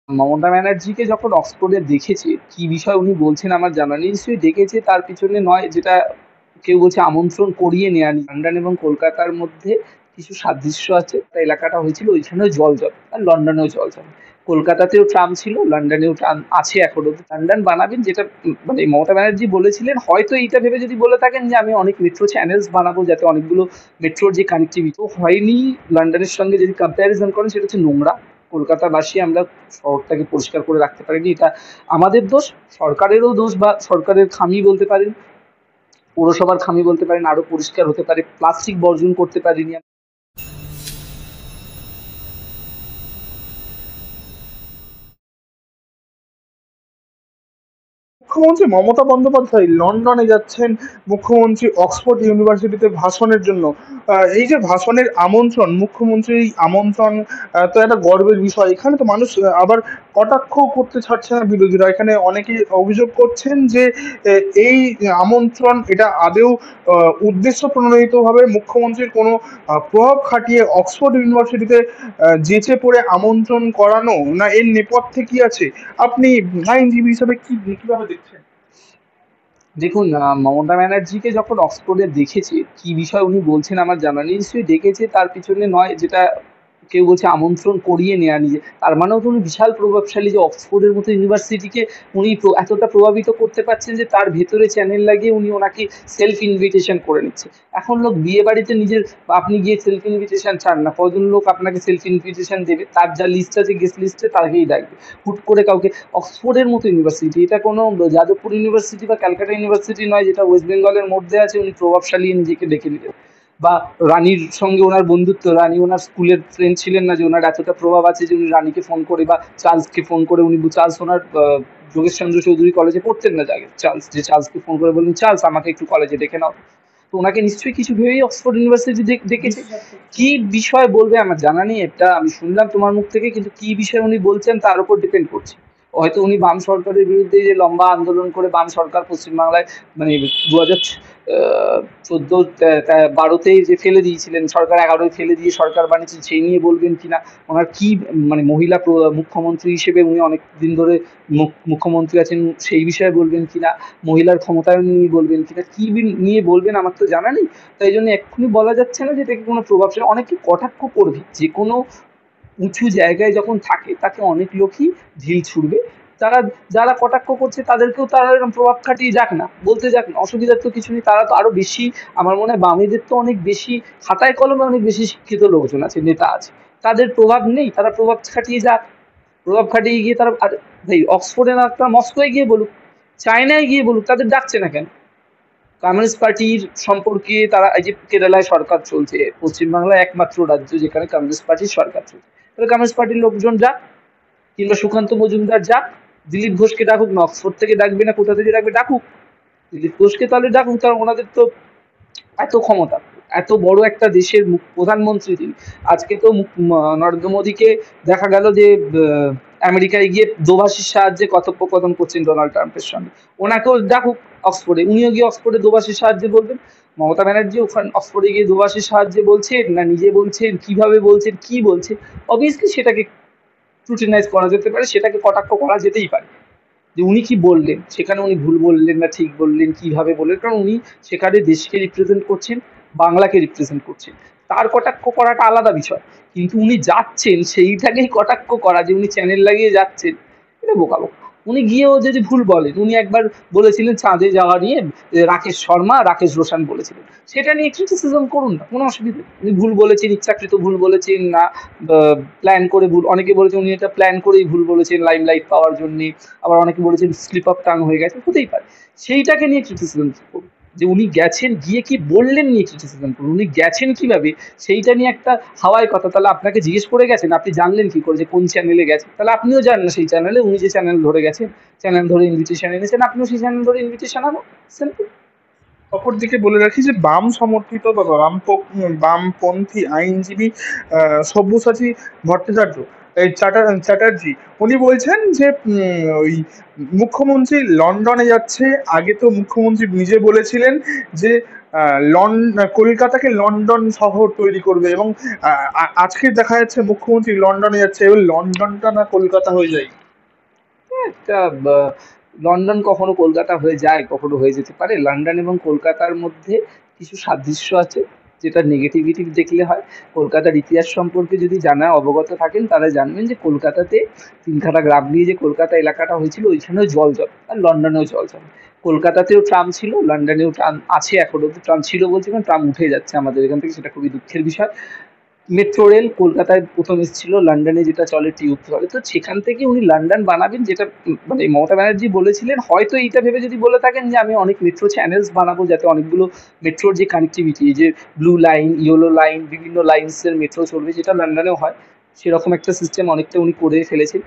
মমতা ব্যানার্জিকে যখন অক্সফোর্ডে দেখেছে, কি বিষয় উনি বলছেন আমার জানা নেই। নিশ্চয়ই ডেকেছে তার পিছনে নয় যেটা কেউ বলছে আমন্ত্রণ করিয়ে নেয়া। লন্ডন এবং কলকাতার মধ্যে কিছু সাদৃশ্য আছে। এলাকাটা হয়েছিল ওইখানেও জল জমে আর লন্ডনেও জল জমে। কলকাতাতেও ট্রাম ছিল, লন্ডনেও ট্রাম আছে এখনো। লন্ডন বানাবেন যেটা মানে মমতা ব্যানার্জি বলেছিলেন হয়তো এইটা ভেবে যদি বলে থাকেন যে আমি অনেক মেট্রো চ্যানেলস বানাবো যাতে অনেকগুলো মেট্রোর যে কানেক্টিভিটি হয়নি লন্ডনের সঙ্গে যদি কম্প্যারিজন করেন সেটা হচ্ছে নোংরা। কলকাতাবাসী আমরা শহরটাকে পরিষ্কার করে রাখতে পারিনি, এটা আমাদের দোষ, সরকারেরও দোষ বা সরকারের খামি বলতে পারেন, পৌরসভার খামি বলতে পারেন, আরো পরিষ্কার হতে পারে, প্লাস্টিক বর্জন করতে পারিনি। মুখ্যমন্ত্রী মমতা বন্দ্যোপাধ্যায় লন্ডনে যাচ্ছেন, মুখ্যমন্ত্রী অক্সফোর্ড ইউনিভার্সিটিতে ভাষণের জন্য। এই যে ভাষণের আমন্ত্রণ, মুখ্যমন্ত্রীর এই আমন্ত্রণ তো একটা গর্বের বিষয়। এখানে তো মানুষ আবার কটাক্ষ করতে ছাড়ছে না বিরোধীরা। এখানে অনেকে অভিযোগ করছেন যে এই আমন্ত্রণ এটা আদেও উদ্দেশ্য প্রণোদিতভাবে মুখ্যমন্ত্রীর কোনো প্রভাব খাটিয়ে অক্সফোর্ড ইউনিভার্সিটিতে যেচে পড়ে আমন্ত্রণ করানো, না এর নেপথ্যে কি আছে? আপনি আইনজীবী হিসেবে কিভাবে দেখছেন? দেখুন, মমতা ব্যানার্জিকে যখন অক্সফোর্ডে দেখেছে, কি বিষয় উনি বলছেন আমার জানা নেই। নিশ্চয়ই ডেকেছে তার পিছনে নয় যেটা কেউ বলছে আমন্ত্রণ করিয়ে নেয়া নিজে। তার মানেও তো উনি বিশাল প্রভাবশালী যে অক্সফোর্ডের মতো ইউনিভার্সিটিকে উনি এতটা প্রভাবিত করতে পারছেন যে তার ভেতরে চ্যানেল লাগিয়ে উনি ওনাকে সেলফ ইনভিটেশন করে নিচ্ছে। এখন লোক বিয়ে বাড়িতে নিজের আপনি গিয়ে সেলফ ইনভিটেশন চান না, কজন লোক আপনাকে সেলফ ইনভিটেশন দেবে, তার যা লিস্ট আছে গেস্ট লিস্টে তাকেই ডাকবে। হুট করে কাউকে অক্সফোর্ডের মতো ইউনিভার্সিটি, এটা কোনো যাদবপুর ইউনিভার্সিটি বা ক্যালকাটা ইউনিভার্সিটি নয় যেটা ওয়েস্ট বেঙ্গলের মধ্যে আছে, উনি প্রভাবশালী নিজেকে ডেকে নিলেন। বা রানীর সঙ্গে ওনার বন্ধুত্ব, রানী ওনার স্কুলের ফ্রেন্ড ছিলেন না যে ওনার এতটা প্রভাব আছে যে উনি রানীকে ফোন করে বা চার্লসকে ফোন করে, উনি চার্লস ওনার যোগেশচন্দ্র চৌধুরী কলেজে পড়তেন না যাকে চার্লসকে ফোন করে বললেন চার্লস আমাকে একটু কলেজে ডেকে নাও। তো ওনাকে নিশ্চয়ই কিছু ভেবেই অক্সফোর্ড ইউনিভার্সিটি ডেকেছে। কি বিষয় বলবে আমার জানা নেই, এটা আমি শুনলাম তোমার মুখ থেকে, কিন্তু কি বিষয় উনি বলছেন তার উপর ডিপেন্ড করছে। হয়তো উনি বাম সরকারের বিরুদ্ধে যে লম্বা আন্দোলন করে বাম সরকার পশ্চিমবাংলায় মানে 2014-12-তেই যে ফেলে দিয়েছিলেন সরকার, 11-য় ফেলে দিয়ে সরকার বানিয়েছেন সেই নিয়ে বলবেন কিনা, ওনার কি মানে মহিলা মুখ্যমন্ত্রী হিসেবে উনি অনেক দিন ধরে মুখ্যমন্ত্রী আছেন সেই বিষয়ে বলবেন কিনা, মহিলার ক্ষমতায়ন নিয়ে বলবেন কিনা, কি নিয়ে বলবেন আমার তো জানা নেই। তাই জন্য এক্ষুনি বলা যাচ্ছে না যে এটাকে কোনো প্রভাবশালী, অনেকে কটাক্ষ করবে, যে কোনো উঁচু জায়গায় যখন থাকে তাকে অনেক লোকই ঢিল ছুড়বে। তারা যারা কটাক্ষ করছে তাদেরকেও তারা এরকম প্রভাব খাটিয়ে যাক না, বলতে যাক না, অসুবিধার তো কিছু নেই। তারা তো আরো বেশি, আমার মনে হয় বামেদের তো অনেক বেশি খাতায় কলমে অনেক বেশি শিক্ষিত লোকজন আছে, নেতা আছে, তাদের প্রভাব নেই, তারা প্রভাব খাটিয়ে যাক। প্রভাব খাটিয়ে গিয়ে তারা আর ভাই অক্সফোর্ডে না তারা মস্কোয় গিয়ে বলুক, চায়নায় গিয়ে বলুক, তাদের ডাকছে না কেন? কমিউনিস্ট পার্টির সম্পর্কে তারা, এই যে কেরালায় সরকার চলছে, পশ্চিমবাংলায় একমাত্র রাজ্য যেখানে কমিউনিস্ট পার্টির সরকার চলছে, তাহলে কমিউনিস্ট পার্টির লোকজন যাক, কিংবা সুকান্ত মজুমদার যাক, দিলীপ ঘোষকে ডাকুক না, অক্সফোর্ড থেকে ডাকবে না কোথা থেকে ডাকবে, ডাকুক দিলীপ ঘোষকে, তাহলে ডাকুক, কারণ ওনাদের তো এত ক্ষমতা, এত বড় একটা দেশের প্রধানমন্ত্রী তিনি। আজকে তো নরেন্দ্র মোদীকে দেখা গেল যে আমেরিকায় গিয়ে দোভাষীর সাহায্যে কথোপকথন করছেন ডোনাল্ড ট্রাম্পের সঙ্গে, ওনাকেও ডাকুক অক্সফোর্ডে, উনিও গিয়ে অক্সফোর্ডে দোভাষীর সাহায্যে বলবেন। মমতা ব্যানার্জি ওখানে অক্সফোর্ডে গিয়ে দোভাষীর সাহায্যে বলছেন না নিজে বলছেন, কিভাবে বলছেন, কি বলছেন, অবভিয়াসলি সেটাকে স্ক্রুটিনাইজ করা যেতে পারে, সেটাকে কটাক্ষ করা যেতেই পারে যে উনি কি বললেন, সেখানে উনি ভুল বললেন না ঠিক বললেন, কিভাবে বললেন, কারণ উনি সেখানে দেশকে রিপ্রেজেন্ট করছেন, বাংলাকে রিপ্রেজেন্ট করছেন, তার কটাক্ষ করাটা আলাদা বিষয়। কিন্তু উনি যাচ্ছেন সেইটাকেই কটাক্ষ করা যে উনি চ্যানেল লাগিয়ে যাচ্ছেন, এটা বোকাবোকা। উনি গিয়েও যদি ভুল বলেন, উনি একবার বলেছিলেন চাঁদে যাওয়া নিয়ে, রাকেশ শর্মা রাকেশ রোশন বলেছিলেন, সেটা নিয়ে ক্রিটিসিজম করুন না, কোনো অসুবিধা নেই। উনি ভুল বলেছেন, ইচ্ছাকৃত ভুল বলেছেন না প্ল্যান করে ভুল, অনেকে বলেছে উনি এটা প্ল্যান করেই ভুল বলেছেন লাইমলাইট পাওয়ার জন্যে, আবার অনেকে বলেছেন স্লিপ অফ টাং হয়ে গেছে, হতেই পারে। সেইটাকে নিয়ে ক্রিটিসিজম করুন, যে উনি গেছেন গিয়ে কি বললেন নিয়ে ক্রিটিসিজম করুন, উনি গেছেন কিভাবে সেইটা নিয়ে একটা হাওয়ায় কথা। তাহলে আপনাকে জিজ্ঞেস করে গেছেন, আপনি জানলেন কি করে যে কোন চ্যানেলে গেছে, তাহলে আপনিও যান না সেই চ্যানেলে, উনি যে চ্যানেল ধরে গেছেন, চ্যানেল ধরে ইনভিটেশন এনেছেন, আপনিও সেই চ্যানেল ধরে ইনভিটেশন আনুন, সিম্পল। অপরদিকে বলে রাখি যে বাম সমর্থিত বা বামপন্থী আইনজীবী সব্যসাচী ভট্টাচার্য, এই চ্যাটার্জি, উনি বলছেন যে ওই মুখ্যমন্ত্রী লন্ডনে যাচ্ছে। আগে তো মুখ্যমন্ত্রী নিজে বলেছিলেন যে কলকাতাকে লন্ডন শহর তৈরি করবে, এবং আজকে দেখা যাচ্ছে মুখ্যমন্ত্রী লন্ডনে যাচ্ছে, এবার লন্ডনটা না কলকাতা হয়ে যায়। একটা লন্ডন কখনো কলকাতা হয়ে যায়, কখনো হয়ে যেতে পারে। লন্ডন এবং কলকাতার মধ্যে কিছু সাদৃশ্য আছে, যেটা নেগেটিভিটি দেখলে হয়। কলকাতার ইতিহাস সম্পর্কে যদি জানা অবগত থাকেন তাহলে জানবেন যে কলকাতাতে তিনখানা গ্রাম নিয়ে যে কলকাতা এলাকাটা হয়েছিল ওইখানেও জল জমে, আর লন্ডনেও জল জমে। কলকাতাতেও ট্রাম ছিল, লন্ডনেও ট্রাম আছে এখনো। ট্রাম ছিল বলছি কারণ ট্রাম উঠে যাচ্ছে আমাদের এখান থেকে, সেটা খুবই দুঃখের বিষয়। মেট্রো রেল কলকাতায় প্রথম এসেছিল, লন্ডনে যেটা চলে টিউব চলে। তো সেখান থেকে উনি লন্ডন বানাবেন, যেটা মানে মমতা ব্যানার্জি বলেছিলেন। হয়তো এইটা ভেবে যদি বলে থাকেন যে আমি অনেক মেট্রো চ্যানেলস বানাবো, যাতে অনেকগুলো মেট্রোর যে কানেক্টিভিটি, যে ব্লু লাইন, ইয়েলো লাইন, বিভিন্ন লাইনসের মেট্রো চলবে, যেটা লন্ডনেও হয়, সেরকম একটা সিস্টেম অনেকটা উনি করে ফেলেছেন।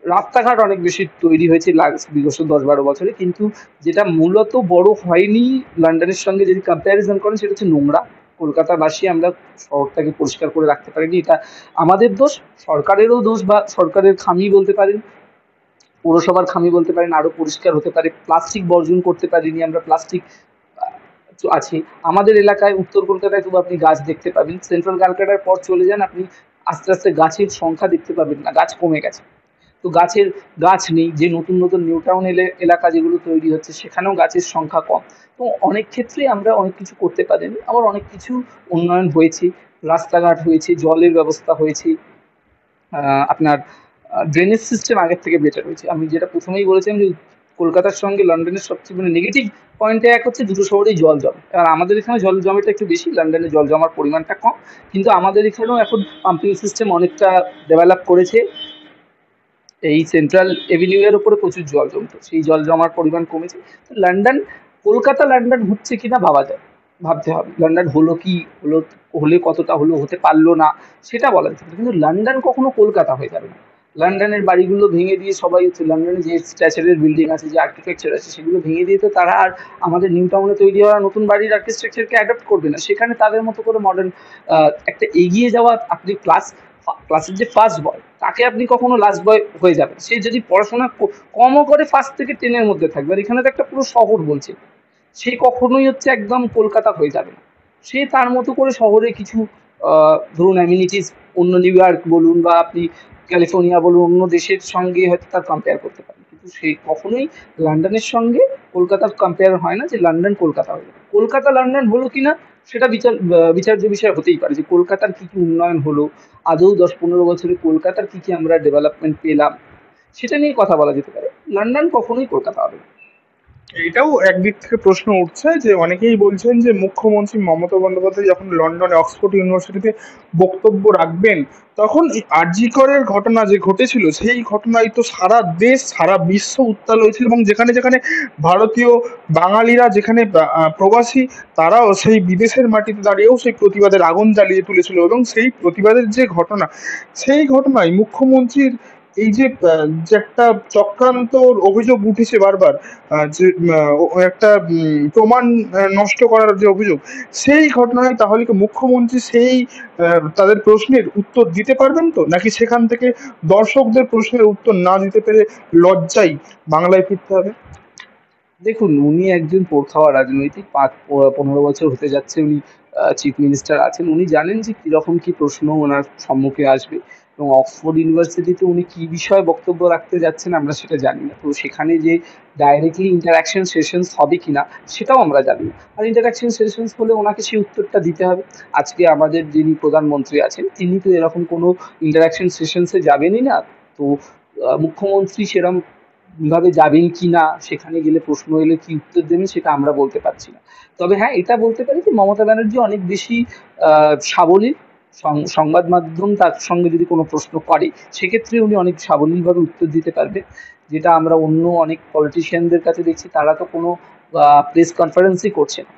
রাস্তাঘাট অনেক বেশি তৈরি হয়েছে বিগত 10-12 বছরে, কিন্তু যেটা মূলত বড় হয়নি লন্ডনের সঙ্গে যদি কম্প্যারিজন করেন, সেটা হচ্ছে নোংরা। কলকাতাবাসী আমরা শহরটাকে পরিষ্কার করে রাখতে পারিনি, এটা আমাদের দোষ। সরকারেরও দোষ, বা সরকারের খামি বলতে পারেন, পৌরসভার খামি বলতে পারেন, আরো পরিষ্কার হতে পারে। প্লাস্টিক বর্জন করতে পারিনি আমরা, প্লাস্টিক আছে আমাদের এলাকায়। উত্তর কলকাতায় তবু আপনি গাছ দেখতে পাবেন, সেন্ট্রাল ক্যালকাটার পর চলে যান আপনি, আস্তে আস্তে গাছের সংখ্যা দেখতে পাবেন না, গাছ কমে গেছে। তো গাছ নেই, যে নতুন নতুন নিউ টাউন এলাকা যেগুলো তৈরি হচ্ছে সেখানেও গাছের সংখ্যা কম। তো অনেক ক্ষেত্রে আমরা অনেক কিছু করতে পারিনি, আবার অনেক কিছু উন্নয়ন হয়েছে। রাস্তাঘাট হয়েছে, জলের ব্যবস্থা হয়েছে, আপনার ড্রেনেজ সিস্টেম আগের থেকে বেটার হয়েছে। আমি যেটা প্রথমেই বলেছিলাম যে কলকাতার সঙ্গে লন্ডনের সবচেয়ে মানে নেগেটিভ পয়েন্টে এক হচ্ছে দুটো শহরেই জল জমে। এবার আমাদের এখানে জল জমাটা একটু বেশি, লন্ডনে জল জমার পরিমাণটা কম। কিন্তু আমাদের এখানেও এখন পাম্পিং সিস্টেম অনেকটা ডেভেলপ করেছে। এই সেন্ট্রাল এভিনিউ এর উপরে প্রচুর জল জমতো, সেই জল জমার পরিমাণ কমেছে। তো লন্ডন, কলকাতা লন্ডন হচ্ছে কিনা ভাবা যায়, ভাবতে হবে লন্ডন হলো কি হলো, হলে কতটা হলো, হতে পারলো না সেটা বলা যেতে পারে। কিন্তু লন্ডন কখনো কলকাতা হয়ে যাবে না। লন্ডনের বাড়িগুলো ভেঙে দিয়ে সবাই হচ্ছে, লন্ডনে যে স্ট্রাকচারের বিল্ডিং আছে, যে আর্কিটেকচার আছে, সেগুলো ভেঙে দিয়ে তো তারা আর আমাদের নিউ টাউনে তৈরি হওয়া নতুন বাড়ির আর্কিটেকচারকে অ্যাডপ্ট করবে না। সেখানে তাদের মতো করে মডার্ন একটা এগিয়ে যাওয়া, আপনি ক্লাসের যে ফার্স্ট বয় তাকে আপনি কখনো লাস্ট বয় হয়ে যাবেন। সে যদি পড়াশোনা কমও করে, 1 থেকে 10 মধ্যে থাকবে। আর এখানে তো একটা পুরো শহর বলছে, সে কখনোই হচ্ছে একদম কলকাতা হয়ে যাবে না। সে তার মতো করে শহরে কিছু ধরুন অ্যামিনিটিস, অন্য নিউ ইয়র্ক বলুন বা আপনি ক্যালিফোর্নিয়া বলুন, অন্য দেশের সঙ্গে হয়তো তার কম্পেয়ার করতে পারেন, কিন্তু সে কখনোই লন্ডনের সঙ্গে কলকাতার কম্পেয়ার হয় না যে লন্ডন কলকাতা হয়ে যাবে। কলকাতা লন্ডন হলো কিনা সেটা বিচার্য বিষয় হতেই পারে, যে কলকাতার কি কি উন্নয়ন হলো, আদৌ 10-15 বছরে কলকাতার কি কি আমরা ডেভেলপমেন্ট পেলাম, সেটা নিয়ে কথা বলা যেতে পারে। লন্ডন কখনোই কলকাতা হবে না। এটাও একদিক থেকে প্রশ্ন উঠছে যে অনেকেই বলছেন যে মুখ্যমন্ত্রী মমতা বন্দ্যোপাধ্যায় যখন লন্ডনে অক্সফোর্ড ইউনিভার্সিটিতে বক্তব্য রাখবেন, তখন এই আরজি করের ঘটনা যে ঘটেছিল সেই ঘটনায় তো সারা দেশ সারা বিশ্ব উত্তাল হয়েছিল, এবং যেখানে যেখানে ভারতীয় বাঙালিরা, যেখানে প্রবাসী, তারাও সেই বিদেশের মাটিতে দাঁড়িয়েও সেই প্রতিবাদের আগুন জ্বালিয়ে তুলেছিল। এবং সেই প্রতিবাদের যে ঘটনা, সেই ঘটনায় মুখ্যমন্ত্রীর এই যে একটা চক্রান্ত অভিযোগ উঠেছে বারবার, যে একটা প্রমাণ নষ্ট করার যে অভিযোগ, সেই ঘটনায় তাহলে কি মুখ্যমন্ত্রী সেই তাদের প্রশ্নের উত্তর দিতে পারবেন তো, নাকি সেখান থেকে দর্শকদের প্রশ্নের উত্তর না দিতে পেরে লজ্জায় বাংলায় ফিরতে হবে? দেখুন, উনি একজন পোড়-খাওয়া রাজনৈতিক। 15 বছর হতে যাচ্ছে উনি চিফ মিনিস্টার আছেন। উনি জানেন যে কিরকম কি প্রশ্ন ওনার সম্মুখে আসবে, এবং অক্সফোর্ড ইউনিভার্সিটিতে উনি কি বিষয়ে বক্তব্য রাখতে যাচ্ছেন আমরা সেটা জানি না। তো সেখানে যে ডাইরেক্টলি ইন্টারঅ্যাকশন সেশনস হবে কিনা সেটাও আমরা জানি না। আর ইন্টারঅ্যাকশন সেশনস হলে ওনাকে সেই উত্তরটা দিতে হবে। আজকে আমাদের যিনি প্রধানমন্ত্রী আছেন তিনি তো এরকম কোনো ইন্টারঅ্যাকশন সেশনস এ যাবেনই না। তো মুখ্যমন্ত্রী সেরম ভাবে যাবেন কিনা, সেখানে গেলে প্রশ্ন এলে কি উত্তর দেবেন সেটা আমরা বলতে পারছি না। তবে হ্যাঁ, এটা বলতে পারি যে মমতা ব্যানার্জি অনেক বেশি সাবলীল। সংবাদ মাধ্যম তার সঙ্গে যদি কোনো প্রশ্ন করে, সেক্ষেত্রে উনি অনেক সাবলীলভাবে উত্তর দিতে পারবেন। যেটা আমরা অন্য অনেক পলিটিশিয়ানদের কাছে দেখছি, তারা তো কোনো প্রেস কনফারেন্সই করছে না।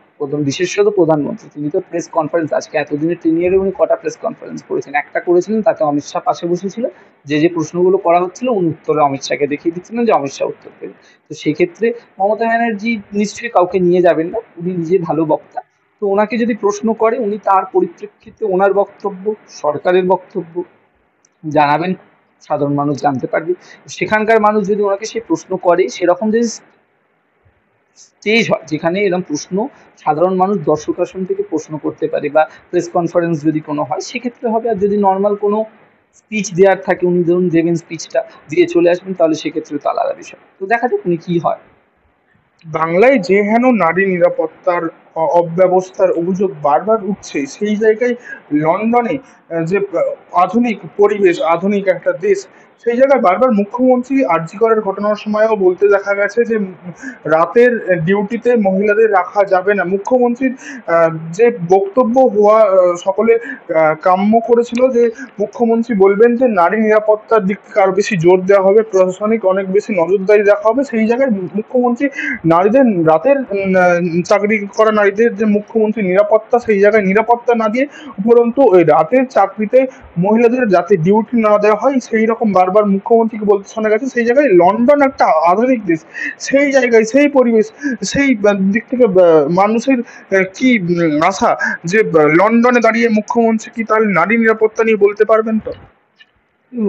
বিশেষত প্রধানমন্ত্রী, তিনি তো প্রেস কনফারেন্স, আজকে এতদিনের টেনিয়ারে উনি কটা প্রেস কনফারেন্স করেছেন? একটা করেছিলেন, তাতে অমিত শাহ পাশে বসেছিল। যে প্রশ্নগুলো করা হচ্ছিল উনি উত্তরে অমিত শাহকে দেখিয়ে দিচ্ছিলেন যে অমিত শাহ উত্তর দেবে। তো সেক্ষেত্রে মমতা ব্যানার্জি নিশ্চয়ই কাউকে নিয়ে যাবেন না, উনি নিজে ভালো বক্তা। তো ওনাকে যদি প্রশ্ন করে, উনি তার পরিপ্রেক্ষিতে ওনার বক্তব্য, সরকারের বক্তব্য জানাবেন, সাধারণ মানুষ জানতে পারবে। সেখানকার মানুষ যদি ওনাকে সেই প্রশ্ন করে, সেরকম যদি স্টেজ হয় যেখানে এরকম প্রশ্ন সাধারণ মানুষ দর্শক আসন থেকে প্রশ্ন করতে পারে, বা প্রেস কনফারেন্স যদি কোনো হয় সেক্ষেত্রে হবে। আর যদি নর্মাল কোনো স্পিচ দেওয়ার থাকে, উনি ধরুন দেবেন, স্পিচটা দিয়ে চলে আসবেন, তাহলে সেক্ষেত্রে তো আলাদা বিষয়। তো দেখা যাক উনি কি হয়। বাংলায় যে হেন নারী নিরাপত্তার অব্যবস্থার অভিযোগ বারবার উঠছে, সেই জায়গায় লন্ডনে যে আধুনিক পরিবেশ, আধুনিক একটা দেশ, সেই জায়গায় বারবার মুখ্যমন্ত্রী আরজি করের ঘটনার সময়ও বলতে দেখা গেছে যে রাতের ডিউটিতে মহিলাদের রাখা যাবে না। মুখ্যমন্ত্রীর যে বক্তব্য হওয়া সকলে কাম্য করেছিল, যে মুখ্যমন্ত্রী বলবেন যে নারী নিরাপত্তার দিক থেকে আরো বেশি জোর দেওয়া হবে, প্রশাসনিক অনেক বেশি নজরদারি রাখা হবে। সেই জায়গায় মুখ্যমন্ত্রী নারীদের রাতের চাকরি করা নারীদের যে মুখ্যমন্ত্রী নিরাপত্তা, সেই জায়গায় নিরাপত্তা না দিয়ে উপরন্তু ওই রাতের চাকরিতে মহিলাদের যাতে ডিউটি না দেওয়া হয় সেই রকম বারবার মুখ্যমন্ত্রীকে বলতে শোনা গেছে। সেই জায়গায় লন্ডন একটা আধুনিক দেশ, সেই জায়গায় সেই পরিবেশ, সেই দিক থেকে মানুষের কি আশা যে লন্ডনে দাঁড়িয়ে মুখ্যমন্ত্রী কি তাহলে নারী নিরাপত্তা নিয়ে বলতে পারবেন? তো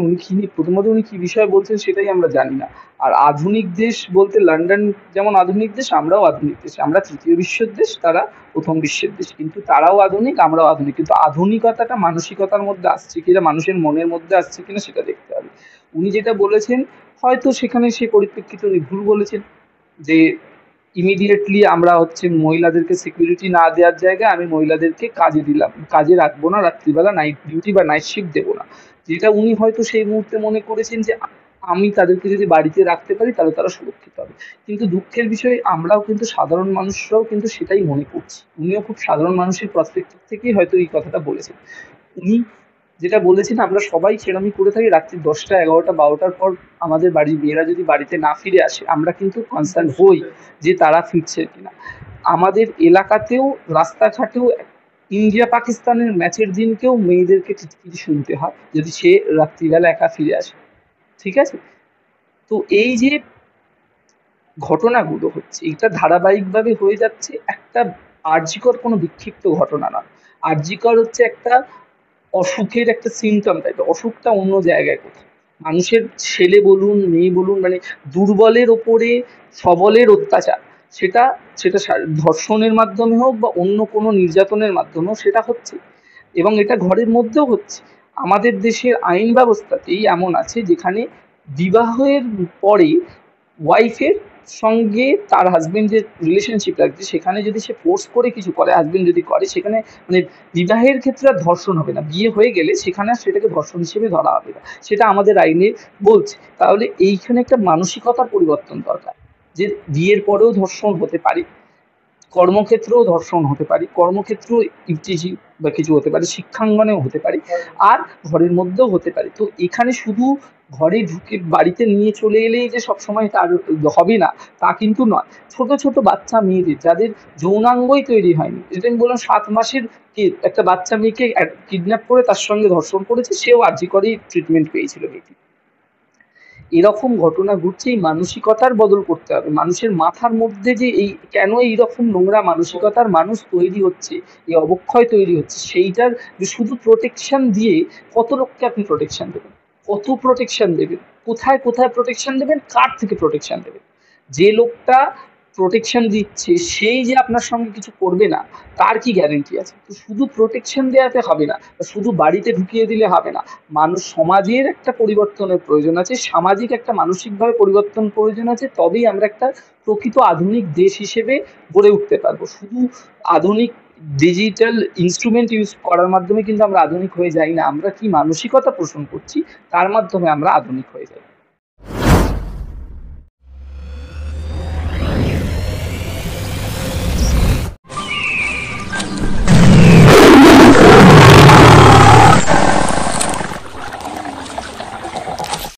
উনি কি প্রথমত উনি কি বিষয়ে বলছেন সেটাই আমরা জানি না। আর আধুনিক দেশ বলতে লন্ডন যেমন আধুনিক দেশ, আমরাও আধুনিক দেশ। আমরা তৃতীয় বিশ্বের দেশ, তারা প্রথম বিশ্বের দেশ। কিন্তু তারাও আধুনিক, আমরাও আধুনিক। কিন্তু আধুনিকতাটা মানসিকতার মধ্যে আসছে কিনা, মানুষের মনের মধ্যে আসছে কিনা, সেটা দেখতে হবে। উনি যেটা বলেছেন, হয়তো সেখানে সেই পরিপ্রেক্ষিতে উনি ভুল বলেছেন, যে ইমিডিয়েটলি আমরা হচ্ছে মহিলাদেরকে সিকিউরিটি না দেওয়ার জায়গায় আমি মহিলাদেরকে কাজে দিলাম, কাজে রাখবো না, রাত্রিবেলা নাইট ডিউটি বা নাইট শিফট দেবো না। যেটা উনি হয়তো সেই মুহূর্তে মনে করেছেন যে আমি তাদেরকে যদি বাড়িতে রাখতে পারি তাহলে তারা সুরক্ষিত হবে। কিন্তু দুঃখের বিষয়, আমরাও কিন্তু সাধারণ মানুষরাও কিন্তু সেটাই মনে করছি। উনিও খুব সাধারণ মানুষের পার্সপেক্টিভ থেকেই হয়তো এই কথাটা বলেছেন। উনি যেটা বলেছেন আমরা সবাই সেরমই করে থাকি, রাত্রি 10টা 11টা 12টার পর আমাদের বাড়ির মেয়েরা যদি বাড়িতে না ফিরে আসে আমরা কিন্তু কনসার্ন হই যে তারা ফিরছে কিনা। আমাদের এলাকাতেও রাস্তাঘাটেও ইন্ডিয়া পাকিস্তানের ম্যাচের দিনকেও মেয়েদেরকে টিটকিরি শুনতে হয় যদি সে রাত্রিবেলা একা ফিরে আসে। ঠিক আছে? তো এই যে ঘটনাগুলো হচ্ছে, এটা ধারাবাহিকভাবে হয়ে যাচ্ছে। একটা আরজিকর কোনো বিক্ষিপ্ত ঘটনা নয়। আরজিকর হচ্ছে একটা অসুখের একটা সিমটম টাইপের। অসুখটা অন্য জায়গায় কোথাও। মানুষের ছেলে বলুন, মেয়ে বলুন, মানে দুর্বলের ওপরে সবলের অত্যাচার, সেটা সেটা ধর্ষণের মাধ্যমে হোক বা অন্য কোনো নির্যাতনের মাধ্যমে হোক, সেটা হচ্ছে। এবং এটা ঘরের মধ্যেও হচ্ছে। আমাদের দেশের আইন ব্যবস্থাতেই এমন আছে যেখানে বিবাহের পরে ওয়াইফের সঙ্গে তার হাজবেন্ড যে রিলেশনশিপ রাখছে, সেখানে যদি সে ফোর্স করে কিছু করে, হাজবেন্ড যদি করে, সেখানে মানে বিবাহের ক্ষেত্রে আর ধর্ষণ হবে না। বিয়ে হয়ে গেলে সেখানে আর সেটাকে ধর্ষণ হিসেবে ধরা হবে না। সেটা আমাদের আইনে বলছে। তাহলে এইখানে একটা মানসিকতার পরিবর্তন দরকার, যে বিয়ের পরেও ধর্ষণ হতে পারে, কর্মক্ষেত্রেও ধর্ষণ হতে পারে, কর্মক্ষেত্রেও ইভটিজিং বা কিছু হতে পারে, শিক্ষাঙ্গনেও হতে পারে, আর ঘরের মধ্যেও হতে পারে। তো এখানে শুধু ঘরে ঢুকে বাড়িতে নিয়ে চলে এলেই যে সবসময় তার হবে না, তা কিন্তু নয়। ছোট ছোট বাচ্চা মেয়েদের যাদের যৌনাঙ্গই তৈরি হয়নি, যেটা আমি বললাম 7 মাসের একটা বাচ্চা মেয়েকে কিডন্যাপ করে তার সঙ্গে ধর্ষণ করেছে, সেও আরজি করেই ট্রিটমেন্ট পেয়েছিল মেয়েটি। এরকম ঘটনা ঘটছে, এই মানসিকতার বদল করতে হবে। মানুষের মাথার মধ্যে যে এই কেন এইরকম নোংরা মানসিকতার মানুষ তৈরি হচ্ছে, এই অবক্ষয় তৈরি হচ্ছে, সেইটার যে শুধু প্রোটেকশন দিয়ে কত লোককে আপনি প্রোটেকশন দেবেন? কত প্রোটেকশন দেবেন? কোথায় কোথায় প্রোটেকশন দেবেন? কার থেকে প্রোটেকশন দেবেন? যে লোকটা প্রোটেকশন দিচ্ছে সেই যে আপনার সঙ্গে কিছু করবে না, তার কি গ্যারেন্টি আছে? তো শুধু প্রোটেকশন দেওয়াতে হবে না, বা শুধু বাড়িতে ঢুকিয়ে দিলে হবে না। মানুষ সমাজের একটা পরিবর্তনের প্রয়োজন আছে, সামাজিক একটা মানসিকভাবে পরিবর্তন প্রয়োজন আছে। তবেই আমরা একটা প্রকৃত আধুনিক দেশ হিসেবে গড়ে উঠতে পারবো। শুধু আধুনিক ডিজিটাল ইনস্ট্রুমেন্ট ইউজ করার মাধ্যমে কিন্তু আমরা আধুনিক হয়ে যাই না। আমরা কি মানসিকতা পোষণ করছি, তার মাধ্যমে আমরা আধুনিক হয়ে যাই।